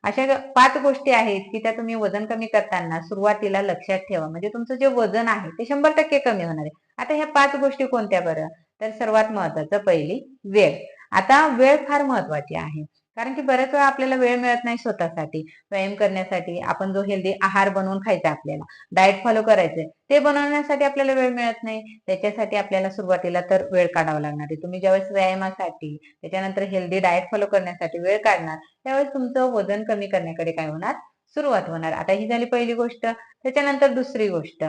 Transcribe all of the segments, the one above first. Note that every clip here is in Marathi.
अशा 5 गोष्टी आहेत की त्या तुम्ही वजन कमी करताना सुरुवातीला लक्षात ठेवा. म्हणजे तुमचं जे वजन आहे ते 100% कमी होणार आहे. आता ह्या 5 गोष्टी कोणत्या बरं? तर सर्वात महत्वाचं पहिली वेळ. आता वेळ फार महत्वाची आहे. कारण की बऱ्याच वेळा आपल्याला वेळ मिळत नाही स्वतःसाठी, व्यायाम करण्यासाठी. आपण जो हेल्दी आहार बनवून खायचा आपल्याला, डाएट फॉलो करायचंय, ते बनवण्यासाठी आपल्याला वेळ मिळत नाही. त्याच्यासाठी आपल्याला सुरुवातीला तर वेळ काढावा लागणार आहे. तुम्ही ज्यावेळेस व्यायामासाठी, त्याच्यानंतर हेल्दी डाएट फॉलो करण्यासाठी वेळ काढणार, त्यावेळेस तुमचं वजन कमी करण्याकडे काय होणार? सुरुवात होणार. आता ही झाली पहिली गोष्ट. त्याच्यानंतर दुसरी गोष्ट,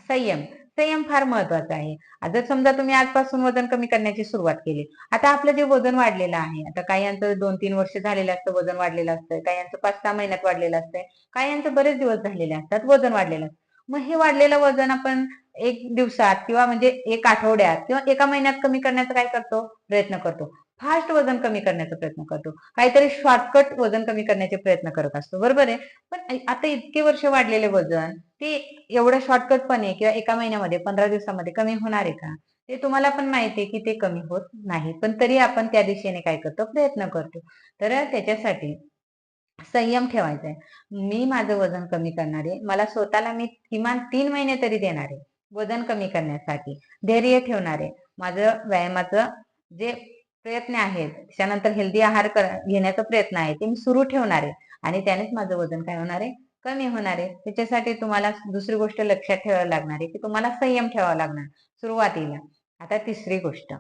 संयम. संयम फार महत्वाचा आहे. जर समजा तुम्ही आजपासून वजन कमी करण्याची सुरुवात केली. आता आपलं जे वजन वाढलेलं आहे, आता काहींचं 2-3 वर्ष झालेलं असतं वजन वाढलेलं असतं, काहींचं 5-6 महिन्यात वाढलेलं असतंय, काहींचं बरेच दिवस झालेले असतात वजन वाढलेलं असतं. मग हे वाढलेलं वजन आपण 1 दिवसात किंवा म्हणजे 1 आठवड्यात किंवा 1 महिन्यात कमी करण्याचा काय करतो? प्रयत्न करतो. फास्ट वजन कमी करण्याचा प्रयत्न करतो. काहीतरी शॉर्टकट वजन कमी करण्याचे प्रयत्न करत असतो. बरोबर आहे? पण आता इतके वर्ष वाढलेले वजन ते एवढ्या शॉर्टकटपणे किंवा 1 महिन्यामध्ये 15 दिवसामध्ये कमी होणार आहे का? ते तुम्हाला पण माहिती आहे की ते कमी होत नाही. पण तरी आपण त्या दिशेने काय करतो? प्रयत्न करतो. तर त्याच्यासाठी संयम ठेवायचा आहे. मी माझं वजन कमी करणार आहे. मला स्वतःला मी किमान 3 महिने तरी देणार आहे वजन कमी करण्यासाठी. धैर्य ठेवणार आहे. माझं व्यायामाचं जे प्रयत्न आहेत, त्याच्यानंतर हेल्दी आहार घेण्याचा प्रयत्न आहे, ते मी सुरू ठेवणार आहे आणि त्यानेच माझं वजन काय होणार आहे? कमी होणार आहे. त्याच्यासाठी तुम्हाला दुसरी गोष्ट लक्षात ठेवावी लागणार आहे की तुम्हाला संयम ठेवावा लागणार सुरुवातीला. आता तिसरी गोष्ट,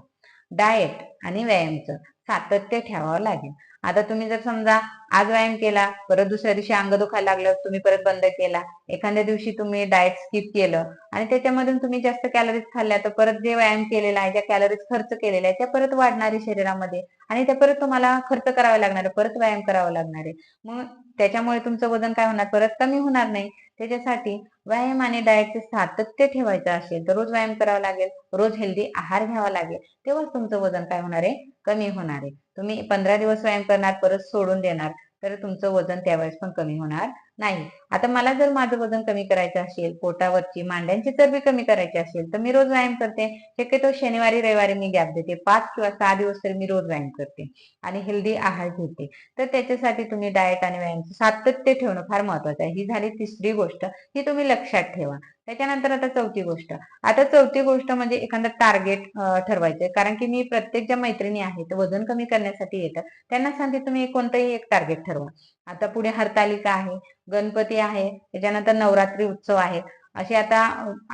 डाएट आणि व्यायामचं सातत्य ठेवावं लागेल. आता तुम्ही जर समजा आज व्यायाम केला, परत दुसऱ्या दिवशी अंग दुखायला लागलं, तुम्ही परत बंद केला. एखाद्या दिवशी तुम्ही डाएट स्किप केलं आणि त्याच्यामधून तुम्ही जास्त कॅलरीज खाल्ल्या, तर परत जे व्यायाम केलेला आहे, ज्या कॅलरीज खर्च केलेल्या आहेत, त्या परत वाढणार आहे शरीरामध्ये आणि त्या परत तुम्हाला खर्च करावा लागणार आहे, परत व्यायाम करावा लागणार आहे. मग त्याच्यामुळे तुमचं वजन काय होणार? परत कमी होणार नाही. त्याच्यासाठी व्यायाम आणि डाएटचे सातत्य ठेवायचं असेल तर रोज व्यायाम करावा लागेल, रोज हेल्दी आहार घ्यावा लागेल. तेव्हाच तुमचं वजन काय होणार आहे? कमी होणार आहे. तुम्ही 15 दिवस व्यायाम करणार, परत सोडून देणार, तर तुमचं वजन त्यावेळेस पण कमी होणार नाही. आता मला जर माझं वजन कमी करायचं असेल, पोटावरची मांड्यांची चरबी कमी करायची असेल, तर मी रोज व्यायाम करते. शक्यतो शनिवारी रविवारी मी गॅप देते. 5 किंवा 6 दिवस तरी मी रोज व्यायाम करते आणि हेल्दी आहार घेते. तर त्याच्यासाठी तुम्ही डाएट आणि व्यायामचं सातत्य ठेवणं फार महत्वाचं आहे. ही झाली तिसरी गोष्ट, ही तुम्ही लक्षात ठेवा. त्याच्यानंतर आता चौथी गोष्ट. आता चौथी गोष्ट म्हणजे एखादं टार्गेट ठरवायचंय. कारण की मी प्रत्येक ज्या मैत्रिणी आहेत वजन कमी करण्यासाठी येतात, त्यांना सांगते तुम्ही कोणतंही एक टार्गेट ठरवा. आता पुढे हरतालिका आहे, गणपती आहे, त्याच्यानंतर नवरात्री उत्सव आहे. असे आता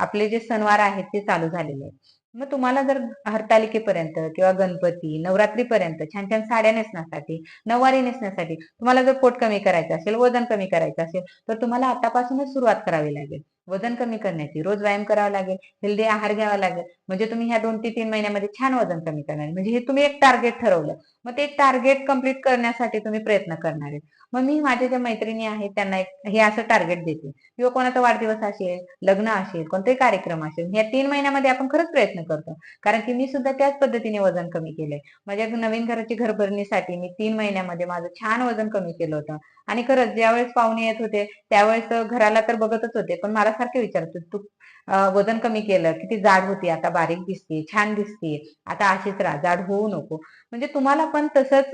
आपले जे सणवार आहेत ते चालू झालेले आहेत. मग तुम्हाला जर हरतालिकेपर्यंत किंवा गणपती, नवरात्रीपर्यंत छान छान साड्या नेसण्यासाठी, नऊवारी नेसण्यासाठी तुम्हाला जर पोट कमी करायचं असेल, वजन कमी करायचं असेल, तर तुम्हाला आतापासूनच सुरुवात करावी लागेल वजन कमी करण्याची. रोज व्यायाम करावा लागेल, हेल्दी आहार घ्यावा लागेल. म्हणजे तुम्ही ह्या 2 ते 3 महिन्यामध्ये छान वजन कमी करणार. म्हणजे हे तुम्ही एक टार्गेट ठरवलं. मग ते टार्गेट कंप्लीट करण्यासाठी तुम्ही प्रयत्न करणार आहेत. मग मी माझ्या ज्या मैत्रिणी आहेत त्यांना हे असं टार्गेट देते किंवा कोणाचा वाढदिवस असेल, लग्न असेल, कोणताही कार्यक्रम असेल, या 3 महिन्यामध्ये आपण खरंच प्रयत्न करतो. कारण की मी सुद्धा त्याच पद्धतीने वजन कमी केलंय. माझ्या नवीन घराची घरभरणीसाठी मी 3 महिन्यामध्ये माझं छान वजन कमी केलं होतं. आणि खरंच ज्यावेळेस पाहुणे येत होते त्यावेळेस घराला तर बघतच होते, पण मला सारखे विचारत होते, तू वजन कमी केलं, किती जाड होती, आता बारीक दिसते, छान दिसते, आता अशीच राहा, जाड होऊ नको. म्हणजे तुम्हाला पण तसंच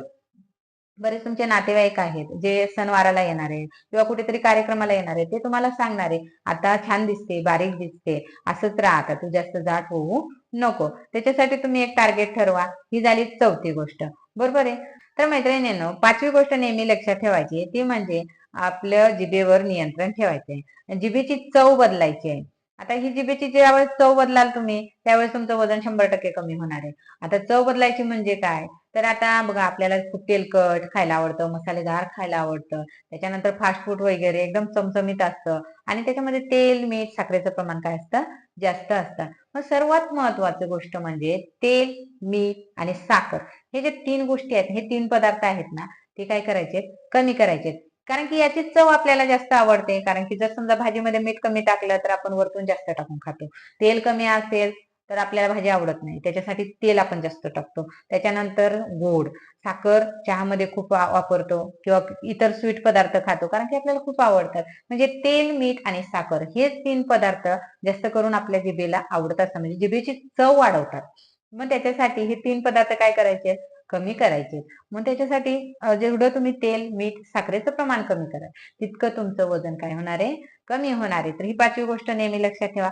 बरेच तुमचे नातेवाईक आहेत जे सणवाराला येणार आहे किंवा कुठेतरी कार्यक्रमाला येणार आहे, ते तुम्हाला सांगणार आहे, आता छान दिसते, बारीक दिसते, असंच राहा, आता तू जास्त जाड होऊ नको. त्याच्यासाठी तुम्ही एक टार्गेट ठरवा. ही झाली चौथी गोष्ट. बरोबर आहे? तर मैत्रिणींनो, 5वी गोष्ट नेहमी लक्षात ठेवायची ती म्हणजे आपल्या जिभेवर नियंत्रण ठेवायचंय. जिभेची चव बदलायची आहे. आता ही जिभेची ज्यावेळेस चव बदलाल तुम्ही, त्यावेळेस तुमचं वजन 100% कमी होणार आहे. आता चव बदलायची म्हणजे काय? तर आता बघा, आपल्याला खूप तेलकट खायला आवडतं, मसालेदार खायला आवडतं, त्याच्यानंतर फास्ट फूड वगैरे एकदम चमचमीत असतं आणि त्याच्यामध्ये तेल, मीठ, साखरेचं प्रमाण काय असतं? जास्त असतं. मग सर्वात महत्वाची गोष्ट म्हणजे तेल, मीठ आणि साखर, हे जे 3 गोष्टी आहेत, हे 3 पदार्थ आहेत ना, ते काय करायचे? कमी करायचे. कारण की याची चव आपल्याला जास्त आवडते. कारण की जर समजा भाजीमध्ये मीठ कमी टाकलं तर आपण वरतून जास्त टाकून खातो. तेल कमी असेल तर आपल्याला भाजी आवडत नाही, त्याच्यासाठी तेल आपण जास्त टाकतो. त्याच्यानंतर गोड, साखर चहामध्ये खूप वापरतो किंवा इतर स्वीट पदार्थ खातो कारण की आपल्याला खूप आवडतात. म्हणजे तेल, मीठ आणि साखर हे 3 पदार्थ जास्त करून आपल्या जिभेला आवडत असतात, म्हणजे जिभेची चव वाढवतात. मग त्याच्यासाठी हे 3 पदार्थ काय करायचे? कमी करायचे. मग त्याच्यासाठी जेवढं तुम्ही तेल, मीठ, साखरेचं प्रमाण कमी करा, तितकं तुमचं वजन काय होणार आहे? कमी होणार आहे. तर ही 5वी गोष्ट नेहमी लक्षात ठेवा.